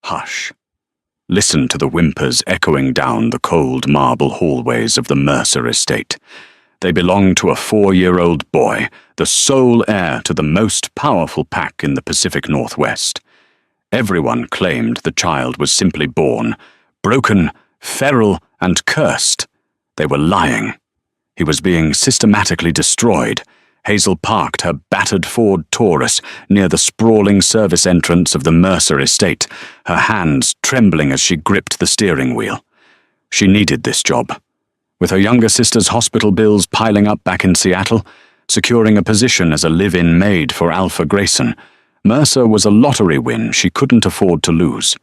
Hush. Listen to the whimpers echoing down the cold marble hallways of the Mercer estate. They belong to a 4-year-old boy, the sole heir to the most powerful pack in the Pacific Northwest. Everyone claimed the child was simply born, broken, feral, and cursed. They were lying. He was being systematically destroyed. Hazel parked her battered Ford Taurus near the sprawling service entrance of the Mercer estate, her hands trembling as she gripped the steering wheel. She needed this job. With her younger sister's hospital bills piling up back in Seattle, securing a position as a live-in maid for Alpha Grayson, Mercer was a lottery win she couldn't afford to lose.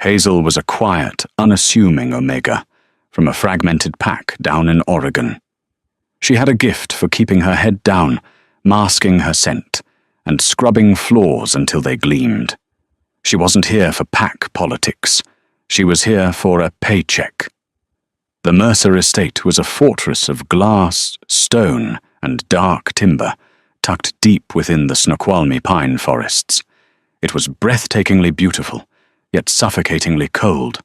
Hazel was a quiet, unassuming Omega, from a fragmented pack down in Oregon. She had a gift for keeping her head down, masking her scent, and scrubbing floors until they gleamed. She wasn't here for pack politics. She was here for a paycheck. The Mercer estate was a fortress of glass, stone, and dark timber, tucked deep within the Snoqualmie pine forests. It was breathtakingly beautiful, yet suffocatingly cold.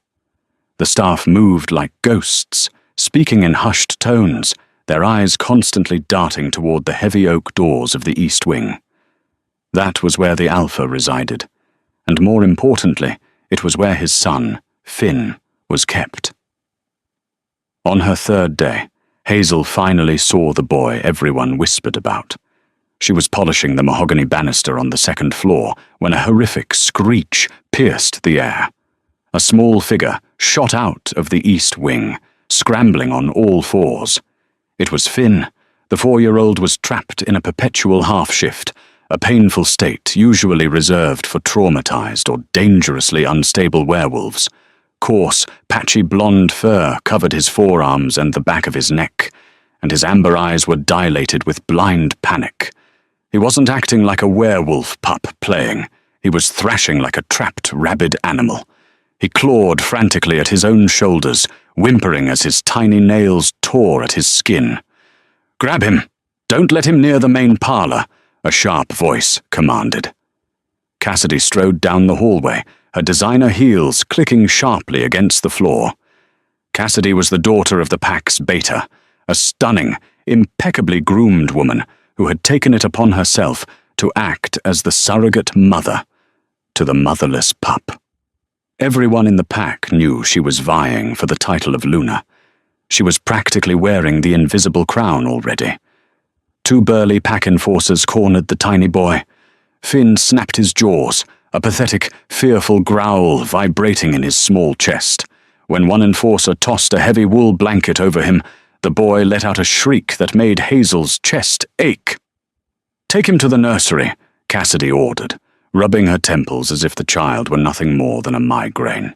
The staff moved like ghosts, speaking in hushed tones, their eyes constantly darting toward the heavy oak doors of the east wing. That was where the Alpha resided, and more importantly, it was where his son, Finn, was kept. On her 3rd day, Hazel finally saw the boy everyone whispered about. She was polishing the mahogany banister on the 2nd floor when a horrific screech pierced the air. A small figure shot out of the east wing, scrambling on all fours. It was Finn. The 4-year-old was trapped in a perpetual half-shift, a painful state usually reserved for traumatized or dangerously unstable werewolves. Coarse, patchy blonde fur covered his forearms and the back of his neck, and his amber eyes were dilated with blind panic. He wasn't acting like a werewolf pup playing. He was thrashing like a trapped, rabid animal. He clawed frantically at his own shoulders, whimpering as his tiny nails tore at his skin. "Grab him! Don't let him near the main parlor," a sharp voice commanded. Cassidy strode down the hallway, her designer heels clicking sharply against the floor. Cassidy was the daughter of the pack's beta, a stunning, impeccably groomed woman who had taken it upon herself to act as the surrogate mother to the motherless pup. Everyone in the pack knew she was vying for the title of Luna. She was practically wearing the invisible crown already. 2 burly pack enforcers cornered the tiny boy. Finn snapped his jaws, a pathetic, fearful growl vibrating in his small chest. When one enforcer tossed a heavy wool blanket over him, the boy let out a shriek that made Hazel's chest ache. "Take him to the nursery," Cassidy ordered, rubbing her temples as if the child were nothing more than a migraine.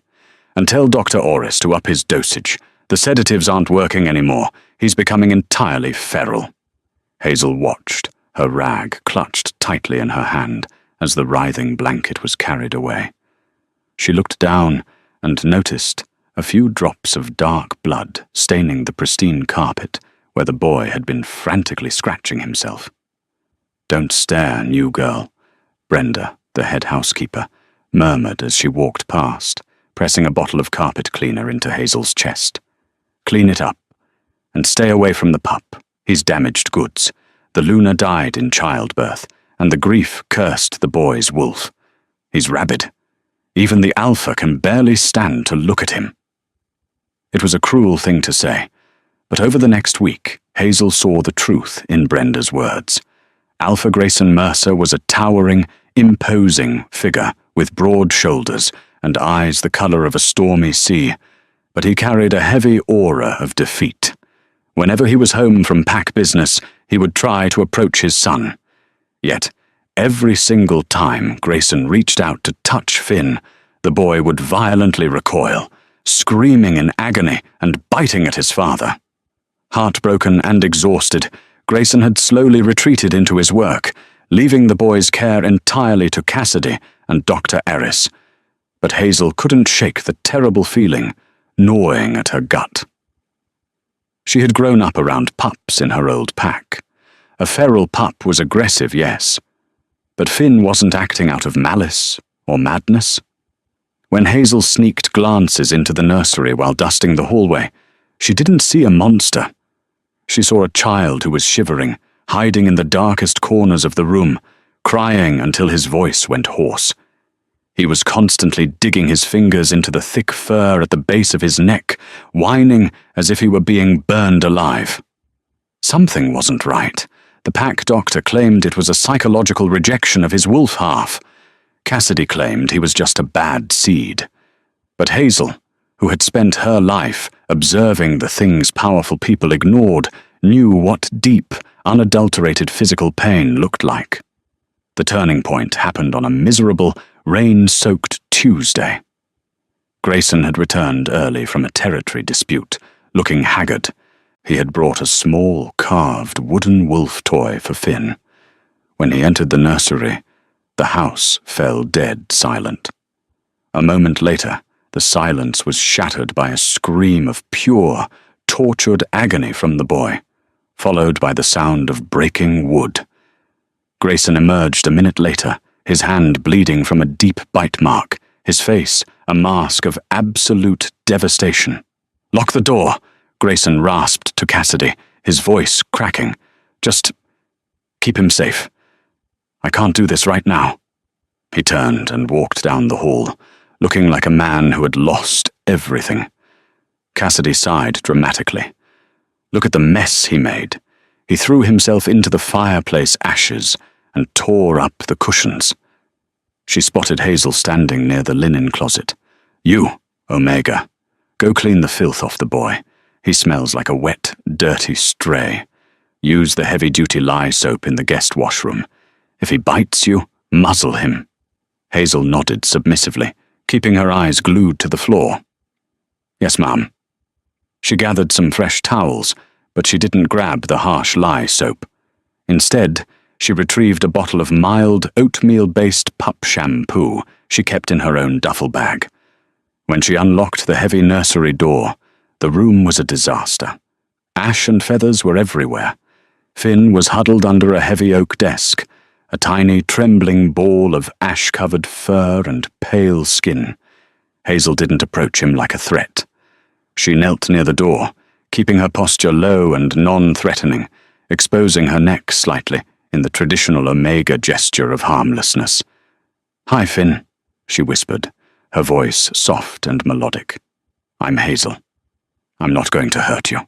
"And tell Dr. Orris to up his dosage. The sedatives aren't working anymore. He's becoming entirely feral." Hazel watched, her rag clutched tightly in her hand as the writhing blanket was carried away. She looked down and noticed a few drops of dark blood staining the pristine carpet where the boy had been frantically scratching himself. "Don't stare, new girl," Brenda, the head housekeeper, murmured as she walked past, pressing a bottle of carpet cleaner into Hazel's chest. "Clean it up, and stay away from the pup. He's damaged goods. The Luna died in childbirth, and the grief cursed the boy's wolf. He's rabid. Even the Alpha can barely stand to look at him." It was a cruel thing to say, but over the next week, Hazel saw the truth in Brenda's words. Alpha Grayson Mercer was a towering, imposing figure with broad shoulders and eyes the color of a stormy sea, but he carried a heavy aura of defeat. Whenever he was home from pack business, he would try to approach his son. Yet, every single time Grayson reached out to touch Finn, the boy would violently recoil, screaming in agony and biting at his father. Heartbroken and exhausted, Grayson had slowly retreated into his work, leaving the boy's care entirely to Cassidy and Dr. Eris. But Hazel couldn't shake the terrible feeling gnawing at her gut. She had grown up around pups in her old pack. A feral pup was aggressive, yes, but Finn wasn't acting out of malice or madness. When Hazel sneaked glances into the nursery while dusting the hallway, she didn't see a monster. She saw a child who was shivering, hiding in the darkest corners of the room, crying until his voice went hoarse. He was constantly digging his fingers into the thick fur at the base of his neck, whining as if he were being burned alive. Something wasn't right. The pack doctor claimed it was a psychological rejection of his wolf half. Cassidy claimed he was just a bad seed. But Hazel, who had spent her life observing the things powerful people ignored, knew what deep, unadulterated physical pain looked like. The turning point happened on a miserable, rain-soaked Tuesday. Grayson had returned early from a territory dispute, looking haggard. He had brought a small, carved wooden wolf toy for Finn. When he entered the nursery, the house fell dead silent. A moment later, the silence was shattered by a scream of pure, tortured agony from the boy, followed by the sound of breaking wood. Grayson emerged a minute later, his hand bleeding from a deep bite mark, his face a mask of absolute devastation. "Lock the door," Grayson rasped to Cassidy, his voice cracking. "Just keep him safe. I can't do this right now." He turned and walked down the hall, looking like a man who had lost everything. Cassidy sighed dramatically. Look at the mess he made. He threw himself into the fireplace ashes and tore up the cushions. She spotted Hazel standing near the linen closet. "You, Omega, go clean the filth off the boy. He smells like a wet, dirty stray. Use the heavy-duty lye soap in the guest washroom. If he bites you, muzzle him." Hazel nodded submissively, keeping her eyes glued to the floor. "Yes, ma'am." She gathered some fresh towels, but she didn't grab the harsh lye soap. Instead, she retrieved a bottle of mild, oatmeal-based pup shampoo she kept in her own duffel bag. When she unlocked the heavy nursery door, the room was a disaster. Ash and feathers were everywhere. Finn was huddled under a heavy oak desk, a tiny, trembling ball of ash-covered fur and pale skin. Hazel didn't approach him like a threat. She knelt near the door, keeping her posture low and non-threatening, exposing her neck slightly in the traditional Omega gesture of harmlessness. "Hi, Finn," she whispered, her voice soft and melodic. "I'm Hazel. I'm not going to hurt you."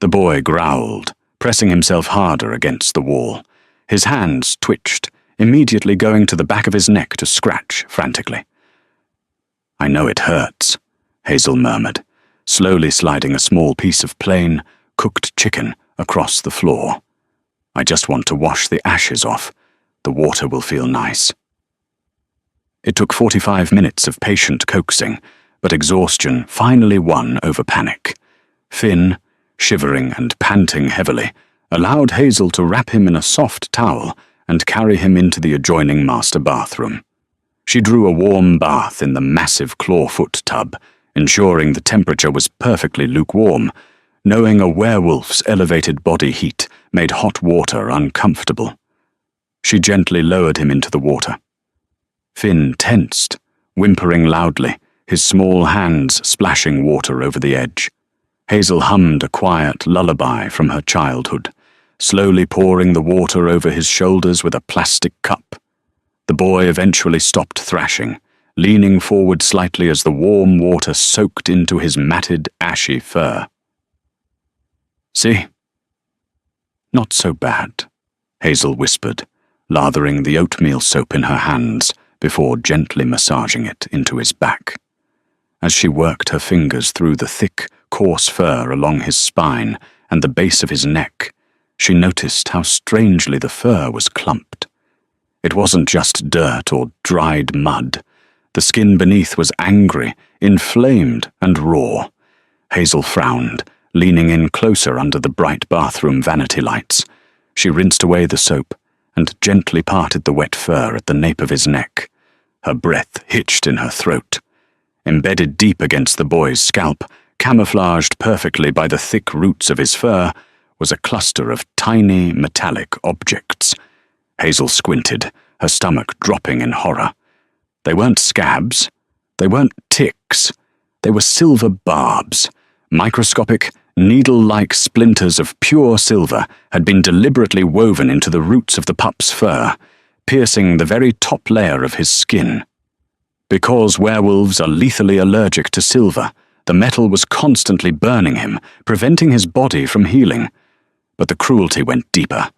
The boy growled, pressing himself harder against the wall. His hands twitched, immediately going to the back of his neck to scratch frantically. "I know it hurts," Hazel murmured, slowly sliding a small piece of plain, cooked chicken across the floor. "I just want to wash the ashes off. The water will feel nice." It took 45 minutes of patient coaxing, but exhaustion finally won over panic. Finn, shivering and panting heavily, allowed Hazel to wrap him in a soft towel and carry him into the adjoining master bathroom. She drew a warm bath in the massive clawfoot tub, ensuring the temperature was perfectly lukewarm, knowing a werewolf's elevated body heat made hot water uncomfortable. She gently lowered him into the water. Finn tensed, whimpering loudly, his small hands splashing water over the edge. Hazel hummed a quiet lullaby from her childhood, slowly pouring the water over his shoulders with a plastic cup. The boy eventually stopped thrashing, leaning forward slightly as the warm water soaked into his matted, ashy fur. "See? Not so bad," Hazel whispered, lathering the oatmeal soap in her hands before gently massaging it into his back. As she worked her fingers through the thick, coarse fur along his spine and the base of his neck, she noticed how strangely the fur was clumped. It wasn't just dirt or dried mud. The skin beneath was angry, inflamed, and raw. Hazel frowned, leaning in closer under the bright bathroom vanity lights. She rinsed away the soap and gently parted the wet fur at the nape of his neck. Her breath hitched in her throat. Embedded deep against the boy's scalp, camouflaged perfectly by the thick roots of his fur, was a cluster of tiny metallic objects. Hazel squinted, her stomach dropping in horror. They weren't scabs, They weren't ticks. They were silver barbs. Microscopic, needle-like splinters of pure silver had been deliberately woven into the roots of the pup's fur, piercing the very top layer of his skin. Because werewolves are lethally allergic to silver, the metal was constantly burning him, preventing his body from healing. But the cruelty went deeper.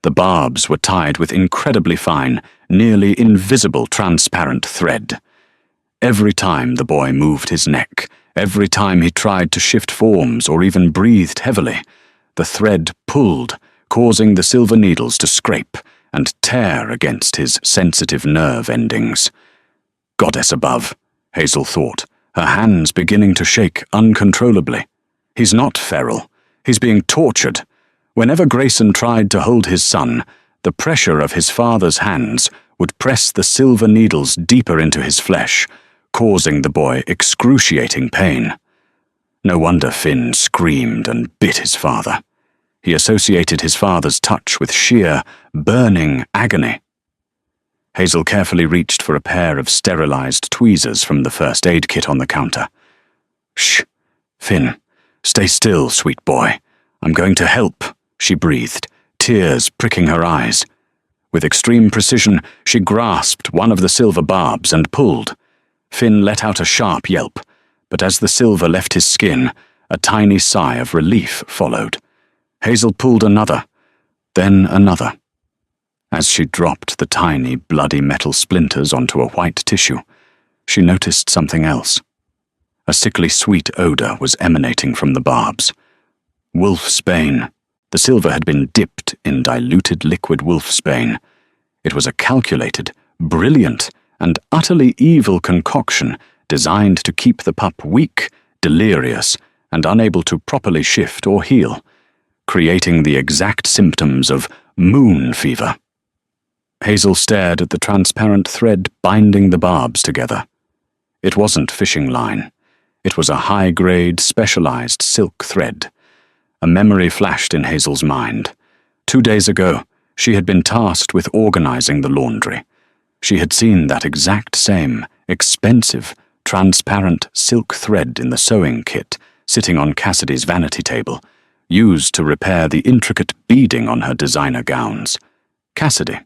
The barbs were tied with incredibly fine, nearly invisible transparent thread. Every time the boy moved his neck, every time he tried to shift forms or even breathed heavily, the thread pulled, causing the silver needles to scrape and tear against his sensitive nerve endings. Goddess above, Hazel thought, her hands beginning to shake uncontrollably. He's not feral. He's being tortured. Whenever Grayson tried to hold his son, the pressure of his father's hands would press the silver needles deeper into his flesh, causing the boy excruciating pain. No wonder Finn screamed and bit his father. He associated his father's touch with sheer, burning agony. Hazel carefully reached for a pair of sterilized tweezers from the first aid kit on the counter. "Shh, Finn, stay still, sweet boy. I'm going to help," she breathed, tears pricking her eyes. With extreme precision, she grasped one of the silver barbs and pulled. Finn let out a sharp yelp, but as the silver left his skin, a tiny sigh of relief followed. Hazel pulled another, then another. As she dropped the tiny, bloody metal splinters onto a white tissue, she noticed something else. A sickly sweet odor was emanating from the barbs. Wolfsbane. The silver had been dipped in diluted liquid wolfsbane. It was a calculated, brilliant, and utterly evil concoction designed to keep the pup weak, delirious, and unable to properly shift or heal, creating the exact symptoms of moon fever. Hazel stared at the transparent thread binding the barbs together. It wasn't fishing line. It was a high-grade, specialized silk thread. A memory flashed in Hazel's mind. 2 days ago, she had been tasked with organizing the laundry. She had seen that exact same, expensive, transparent silk thread in the sewing kit sitting on Cassidy's vanity table, used to repair the intricate beading on her designer gowns. Cassidy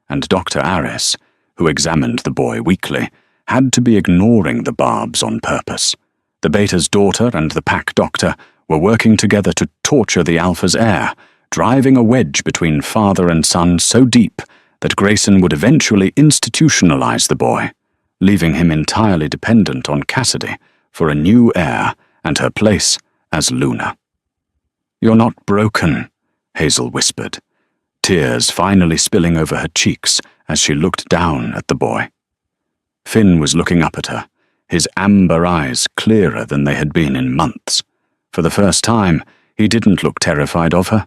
and Dr. Aris, who examined the boy weekly, had to be ignoring the barbs on purpose. The beta's daughter and the pack doctor were working together to torture the alpha's heir, driving a wedge between father and son so deep that Grayson would eventually institutionalize the boy, leaving him entirely dependent on Cassidy for a new heir and her place as Luna. "You're not broken," Hazel whispered, tears finally spilling over her cheeks as she looked down at the boy. Finn was looking up at her, his amber eyes clearer than they had been in months. For the first time, he didn't look terrified of her.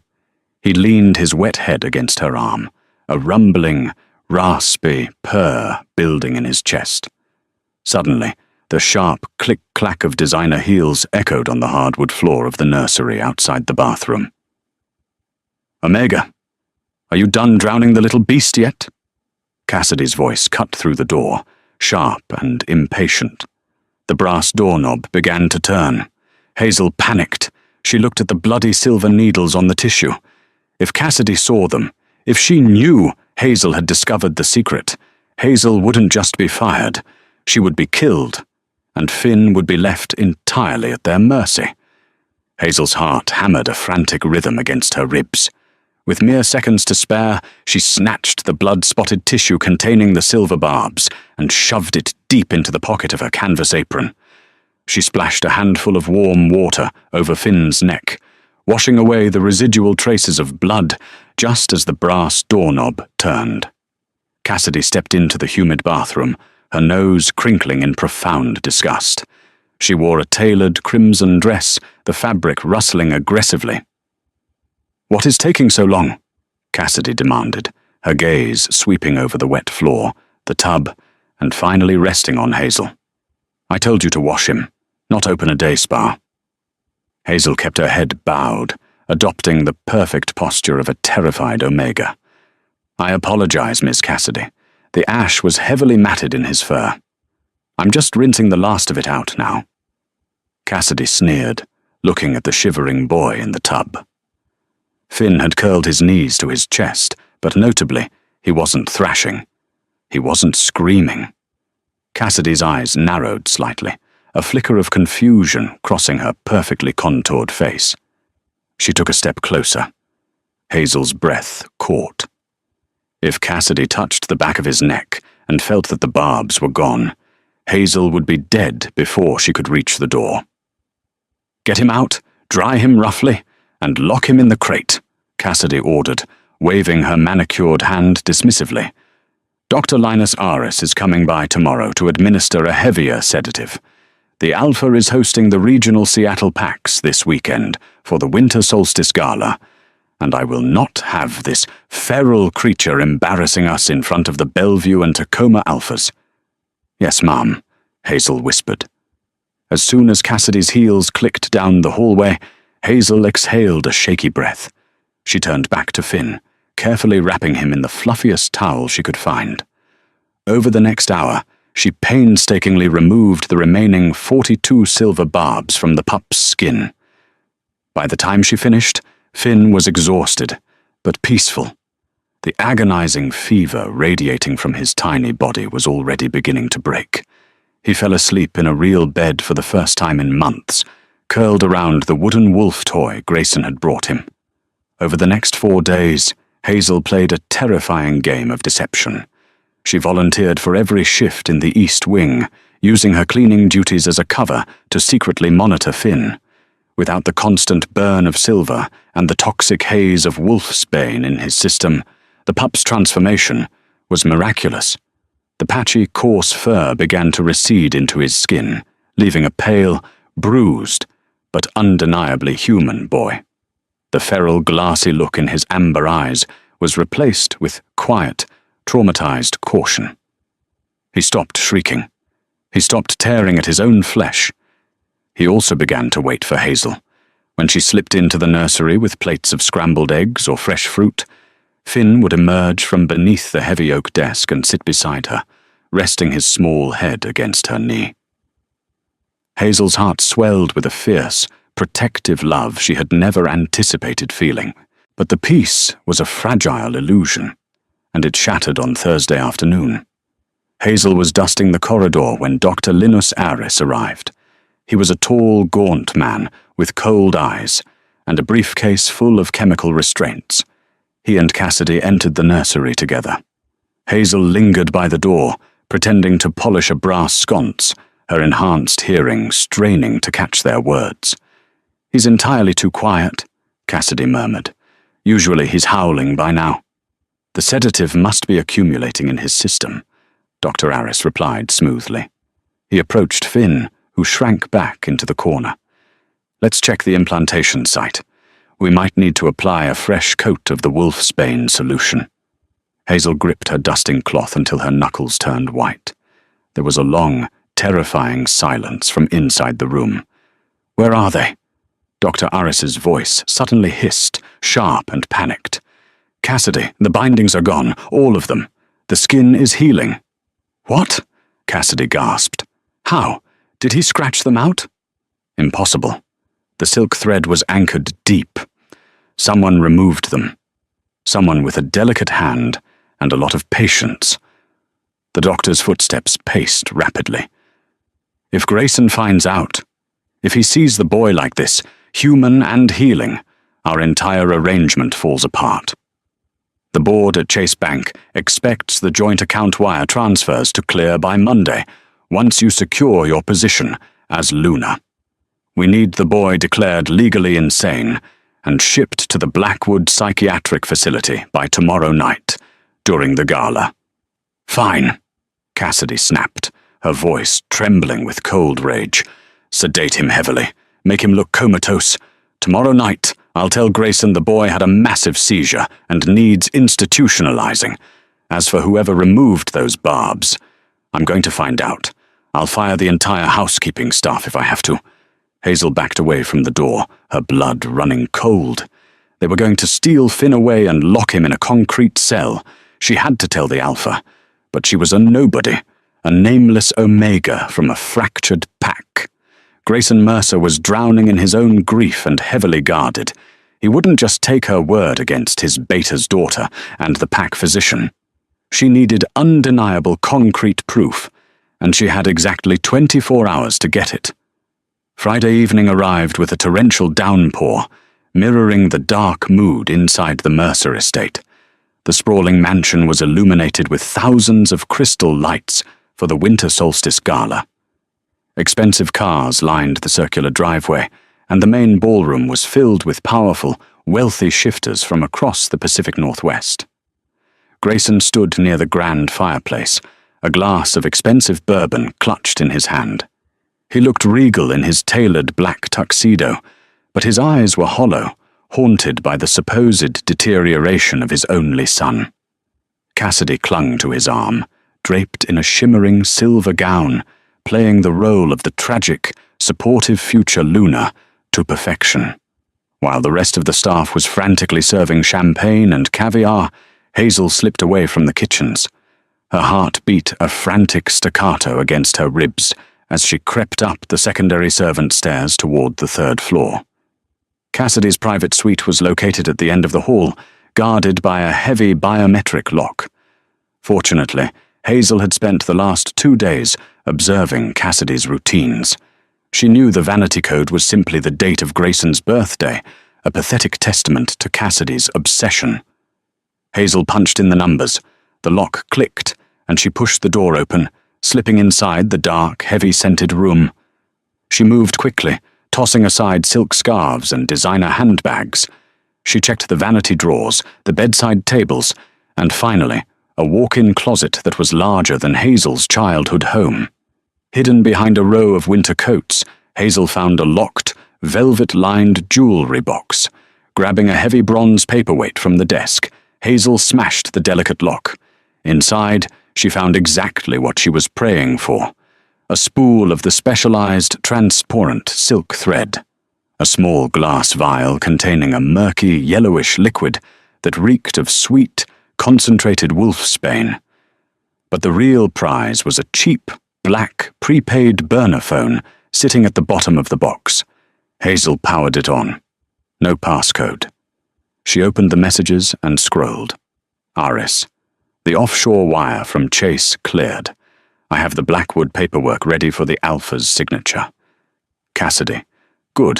He leaned his wet head against her arm, a rumbling, raspy purr building in his chest. Suddenly, the sharp click-clack of designer heels echoed on the hardwood floor of the nursery outside the bathroom. "Omega, are you done drowning the little beast yet?" Cassidy's voice cut through the door, sharp and impatient. The brass doorknob began to turn. Hazel panicked. She looked at the bloody silver needles on the tissue. If Cassidy saw them, if she knew Hazel had discovered the secret, Hazel wouldn't just be fired, she would be killed, and Finn would be left entirely at their mercy. Hazel's heart hammered a frantic rhythm against her ribs. With mere seconds to spare, she snatched the blood-spotted tissue containing the silver barbs and shoved it deep into the pocket of her canvas apron. She splashed a handful of warm water over Finn's neck, washing away the residual traces of blood just as the brass doorknob turned. Cassidy stepped into the humid bathroom, her nose crinkling in profound disgust. She wore a tailored crimson dress, the fabric rustling aggressively. "What is taking so long?" Cassidy demanded, her gaze sweeping over the wet floor, the tub, and finally resting on Hazel. "I told you to wash him, not open a day spa." Hazel kept her head bowed, adopting the perfect posture of a terrified Omega. "I apologize, Miss Cassidy. The ash was heavily matted in his fur." I'm just rinsing the last of it out now." Cassidy sneered, looking at the shivering boy in the tub. Finn had curled his knees to his chest, but notably, he wasn't thrashing. He wasn't screaming. Cassidy's eyes narrowed slightly, a flicker of confusion crossing her perfectly contoured face. She took a step closer. Hazel's breath caught. If Cassidy touched the back of his neck and felt that the barbs were gone, Hazel would be dead before she could reach the door. "Get him out, dry him roughly, and lock him in the crate," Cassidy ordered, waving her manicured hand dismissively. "Dr. Linus Aris is coming by tomorrow to administer a heavier sedative. The Alpha is hosting the regional Seattle PAX this weekend for the Winter Solstice Gala, and I will not have this feral creature embarrassing us in front of the Bellevue and Tacoma Alphas." "Yes, ma'am," Hazel whispered. As soon as Cassidy's heels clicked down the hallway, Hazel exhaled a shaky breath. She turned back to Finn, carefully wrapping him in the fluffiest towel she could find. Over the next hour, she painstakingly removed the remaining 42 silver barbs from the pup's skin. By the time she finished, Finn was exhausted, but peaceful. The agonizing fever radiating from his tiny body was already beginning to break. He fell asleep in a real bed for the first time in months, curled around the wooden wolf toy Grayson had brought him. Over the next 4 days, Hazel played a terrifying game of deception. She volunteered for every shift in the East Wing, using her cleaning duties as a cover to secretly monitor Finn. Without the constant burn of silver and the toxic haze of wolfsbane in his system, the pup's transformation was miraculous. The patchy, coarse fur began to recede into his skin, leaving a pale, bruised, but undeniably human boy. The feral, glassy look in his amber eyes was replaced with quiet, traumatized caution. He stopped shrieking. He stopped tearing at his own flesh. He also began to wait for Hazel. When she slipped into the nursery with plates of scrambled eggs or fresh fruit, Finn would emerge from beneath the heavy oak desk and sit beside her, resting his small head against her knee. Hazel's heart swelled with a fierce, protective love she had never anticipated feeling, but the peace was a fragile illusion, and it shattered on Thursday afternoon. Hazel was dusting the corridor when Dr. Linus Aris arrived. He was a tall, gaunt man with cold eyes and a briefcase full of chemical restraints. He and Cassidy entered the nursery together. Hazel lingered by the door, pretending to polish a brass sconce, her enhanced hearing straining to catch their words. "He's entirely too quiet," Cassidy murmured. "Usually he's howling by now." "The sedative must be accumulating in his system," Dr. Aris replied smoothly. He approached Finn, who shrank back into the corner. "Let's check the implantation site. We might need to apply a fresh coat of the wolfsbane solution." Hazel gripped her dusting cloth until her knuckles turned white. There was a long, terrifying silence from inside the room. "Where are they?" Dr. Aris's voice suddenly hissed, sharp and panicked. "Cassidy, the bindings are gone, all of them. The skin is healing." "What?" Cassidy gasped. "How? Did he scratch them out?" "Impossible. The silk thread was anchored deep. Someone removed them. Someone with a delicate hand and a lot of patience." The doctor's footsteps paced rapidly. "If Grayson finds out, if he sees the boy like this, human and healing, our entire arrangement falls apart. The board at Chase Bank expects the joint account wire transfers to clear by Monday, once you secure your position as Luna. We need the boy declared legally insane and shipped to the Blackwood Psychiatric Facility by tomorrow night, during the gala." "Fine," Cassidy snapped, her voice trembling with cold rage. "Sedate him heavily. Make him look comatose. Tomorrow night, I'll tell Grayson the boy had a massive seizure and needs institutionalizing. As for whoever removed those barbs, I'm going to find out. I'll fire the entire housekeeping staff if I have to." Hazel backed away from the door, her blood running cold. They were going to steal Finn away and lock him in a concrete cell. She had to tell the Alpha, but she was a nobody, a nameless omega from a fractured pack. Grayson Mercer was drowning in his own grief and heavily guarded. He wouldn't just take her word against his beta's daughter and the pack physician. She needed undeniable concrete proof, and she had exactly 24 hours to get it. Friday evening arrived with a torrential downpour, mirroring the dark mood inside the Mercer estate. The sprawling mansion was illuminated with thousands of crystal lights for the winter solstice gala. Expensive cars lined the circular driveway, and the main ballroom was filled with powerful, wealthy shifters from across the Pacific Northwest. Grayson stood near the grand fireplace, a glass of expensive bourbon clutched in his hand. He looked regal in his tailored black tuxedo, but his eyes were hollow, haunted by the supposed deterioration of his only son. Cassidy clung to his arm, draped in a shimmering silver gown, playing the role of the tragic, supportive future Luna to perfection. While the rest of the staff was frantically serving champagne and caviar, Hazel slipped away from the kitchens. Her heart beat a frantic staccato against her ribs as she crept up the secondary servant stairs toward the third floor. Cassidy's private suite was located at the end of the hall, guarded by a heavy biometric lock. Fortunately, Hazel had spent the last 2 days observing Cassidy's routines. She knew the vanity code was simply the date of Grayson's birthday, a pathetic testament to Cassidy's obsession. Hazel punched in the numbers. The lock clicked, and she pushed the door open, slipping inside the dark, heavy-scented room. She moved quickly, tossing aside silk scarves and designer handbags. She checked the vanity drawers, the bedside tables, and finally, a walk-in closet that was larger than Hazel's childhood home. Hidden behind a row of winter coats, Hazel found a locked, velvet-lined jewelry box. Grabbing a heavy bronze paperweight from the desk, Hazel smashed the delicate lock. Inside, she found exactly what she was praying for: a spool of the specialized transparent silk thread, a small glass vial containing a murky, yellowish liquid that reeked of sweet, concentrated wolfsbane. But the real prize was a cheap, black, prepaid burner phone sitting at the bottom of the box. Hazel powered it on. No passcode. She opened the messages and scrolled. Aris. The offshore wire from Chase cleared. I have the Blackwood paperwork ready for the Alpha's signature. Cassidy. Good.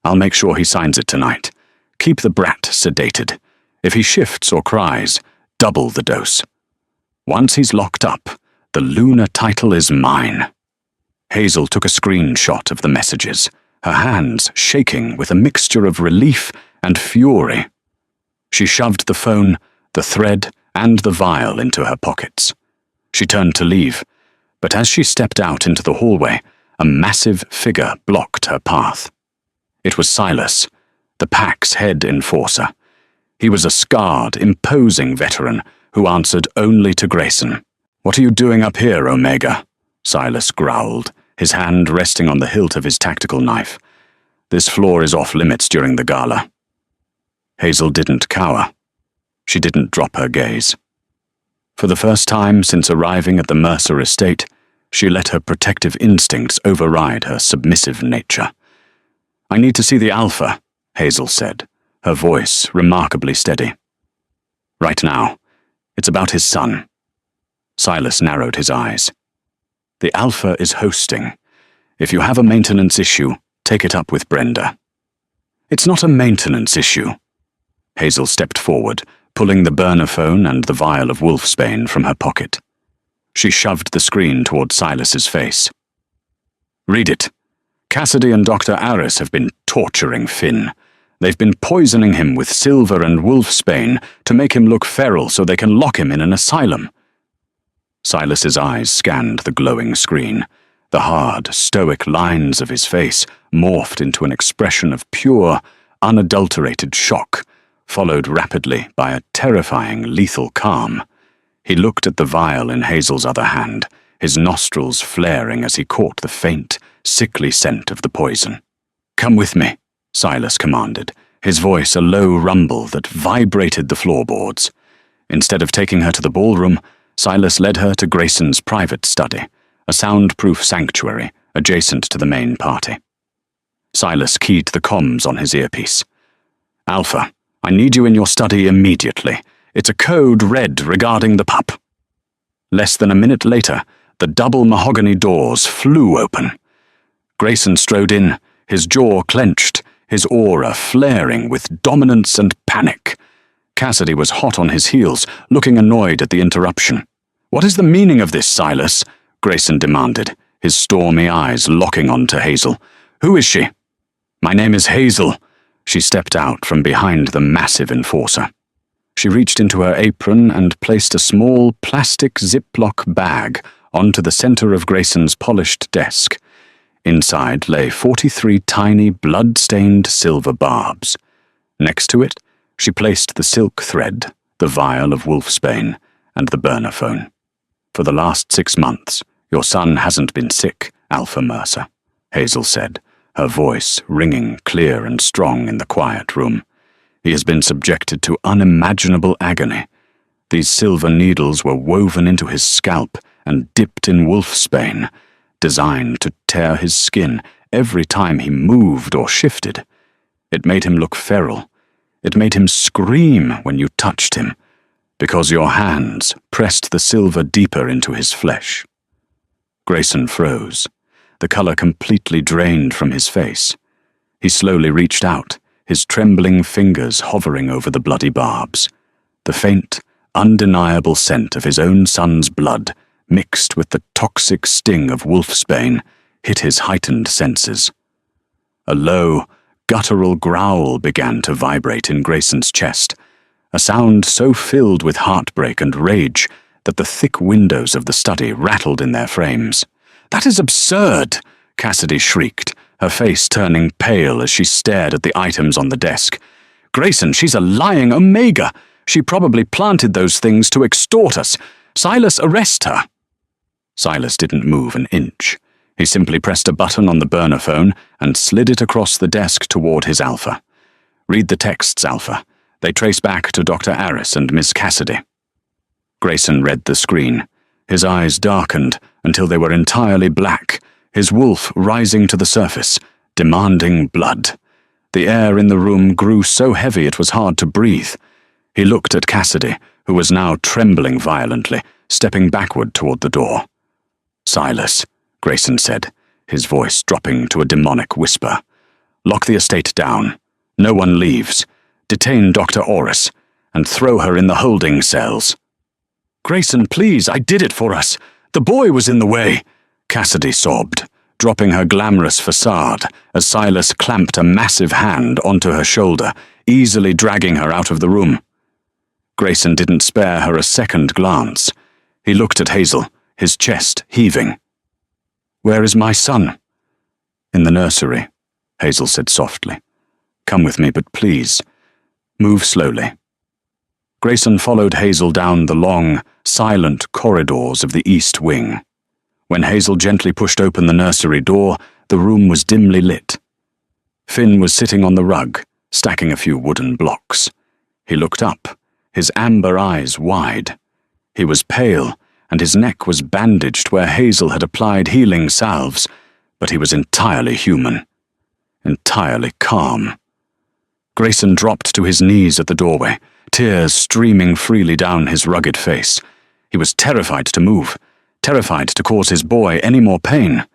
I'll make sure he signs it tonight. Keep the brat sedated. If he shifts or cries, double the dose. Once he's locked up, the Luna title is mine. Hazel took a screenshot of the messages, her hands shaking with a mixture of relief and fury. She shoved the phone, the thread, and the vial into her pockets. She turned to leave, but as she stepped out into the hallway, a massive figure blocked her path. It was Silas, the pack's head enforcer. He was a scarred, imposing veteran who answered only to Grayson. "What are you doing up here, Omega?" Silas growled, his hand resting on the hilt of his tactical knife. "This floor is off limits during the gala." Hazel didn't cower. She didn't drop her gaze. For the first time since arriving at the Mercer estate, she let her protective instincts override her submissive nature. "I need to see the Alpha," Hazel said, her voice remarkably steady. "Right now. It's about his son." Silas narrowed his eyes. "The Alpha is hosting. If you have a maintenance issue, take it up with Brenda." "It's not a maintenance issue." Hazel stepped forward, pulling the burner phone and the vial of wolfsbane from her pocket. She shoved the screen toward Silas's face. "Read it. Cassidy and Dr. Aris have been torturing Finn. They've been poisoning him with silver and wolfsbane to make him look feral so they can lock him in an asylum." Silas's eyes scanned the glowing screen. The hard, stoic lines of his face morphed into an expression of pure, unadulterated shock, followed rapidly by a terrifying, lethal calm. He looked at the vial in Hazel's other hand, his nostrils flaring as he caught the faint, sickly scent of the poison. "Come with me," Silas commanded, his voice a low rumble that vibrated the floorboards. Instead of taking her to the ballroom, Silas led her to Grayson's private study, a soundproof sanctuary adjacent to the main party. Silas keyed the comms on his earpiece. "Alpha, I need you in your study immediately. It's a code red regarding the pup." Less than a minute later, the double mahogany doors flew open. Grayson strode in, his jaw clenched, his aura flaring with dominance and panic. Cassidy was hot on his heels, looking annoyed at the interruption. "What is the meaning of this, Silas?" Grayson demanded, his stormy eyes locking onto Hazel. "Who is she?" "My name is Hazel." She stepped out from behind the massive enforcer. She reached into her apron and placed a small plastic Ziploc bag onto the center of Grayson's polished desk. Inside lay 43 tiny, blood-stained silver barbs. Next to it, she placed the silk thread, the vial of wolfsbane, and the burner phone. "For the last 6 months, your son hasn't been sick, Alpha Mercer," Hazel said, her voice ringing clear and strong in the quiet room. "He has been subjected to unimaginable agony. These silver needles were woven into his scalp and dipped in wolfsbane, designed to tear his skin every time he moved or shifted. It made him look feral. It made him scream when you touched him, because your hands pressed the silver deeper into his flesh." Grayson froze, the color completely drained from his face. He slowly reached out, his trembling fingers hovering over the bloody barbs. The faint, undeniable scent of his own son's blood, mixed with the toxic sting of wolfsbane, hit his heightened senses. A low, guttural growl began to vibrate in Grayson's chest, a sound so filled with heartbreak and rage that the thick windows of the study rattled in their frames. "That is absurd!" Cassidy shrieked, her face turning pale as she stared at the items on the desk. "Grayson, she's a lying Omega! She probably planted those things to extort us! Silas, arrest her!" Silas didn't move an inch. He simply pressed a button on the burner phone and slid it across the desk toward his Alpha. "Read the texts, Alpha. They trace back to Dr. Aris and Miss Cassidy." Grayson read the screen. His eyes darkened until they were entirely black, his wolf rising to the surface, demanding blood. The air in the room grew so heavy it was hard to breathe. He looked at Cassidy, who was now trembling violently, stepping backward toward the door. "Silas," Grayson said, his voice dropping to a demonic whisper. "Lock the estate down. No one leaves. Detain Dr. Oris, and throw her in the holding cells." "Grayson, please, I did it for us. The boy was in the way," Cassidy sobbed, dropping her glamorous facade as Silas clamped a massive hand onto her shoulder, easily dragging her out of the room. Grayson didn't spare her a second glance. He looked at Hazel, his chest heaving. "Where is my son?" "In the nursery," Hazel said softly. "Come with me, but please, move slowly." Grayson followed Hazel down the long, silent corridors of the East Wing. When Hazel gently pushed open the nursery door, the room was dimly lit. Finn was sitting on the rug, stacking a few wooden blocks. He looked up, his amber eyes wide. He was pale, and his neck was bandaged where Hazel had applied healing salves, but he was entirely human, entirely calm. Grayson dropped to his knees at the doorway, tears streaming freely down his rugged face. He was terrified to move, terrified to cause his boy any more pain.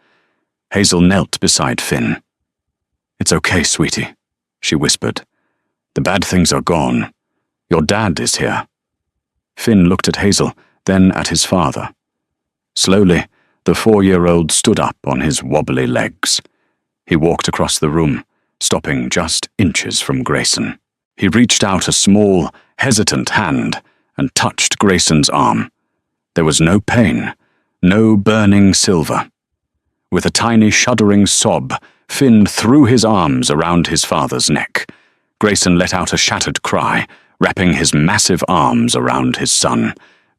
Hazel knelt beside Finn. "It's okay, sweetie," she whispered. "The bad things are gone. Your dad is here." Finn looked at Hazel, then at his father. Slowly, the 4-year-old stood up on his wobbly legs. He walked across the room, stopping just inches from Grayson. He reached out a small, hesitant hand and touched Grayson's arm. There was no pain, no burning silver. With a tiny shuddering sob, Finn threw his arms around his father's neck. Grayson let out a shattered cry, wrapping his massive arms around his son,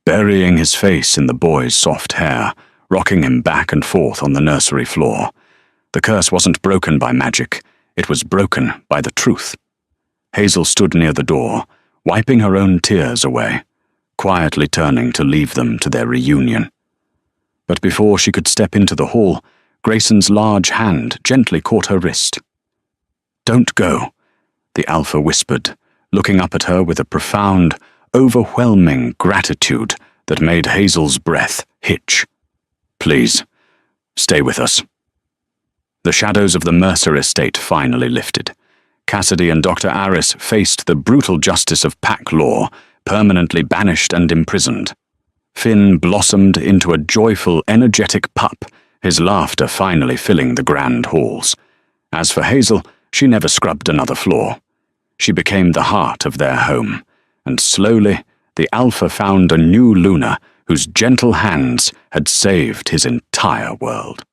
burying his face in the boy's soft hair, rocking him back and forth on the nursery floor. The curse wasn't broken by magic, it was broken by the truth. Hazel stood near the door, wiping her own tears away. quietly turning to leave them to their reunion. But before she could step into the hall, Grayson's large hand gently caught her wrist. "Don't go," the Alpha whispered, looking up at her with a profound, overwhelming gratitude that made Hazel's breath hitch. "Please, stay with us." The shadows of the Mercer estate finally lifted. Cassidy and Dr. Aris faced the brutal justice of pack law, permanently banished and imprisoned. Finn blossomed into a joyful, energetic pup, his laughter finally filling the grand halls. As for Hazel, she never scrubbed another floor. She became the heart of their home, and slowly the Alpha found a new Luna whose gentle hands had saved his entire world.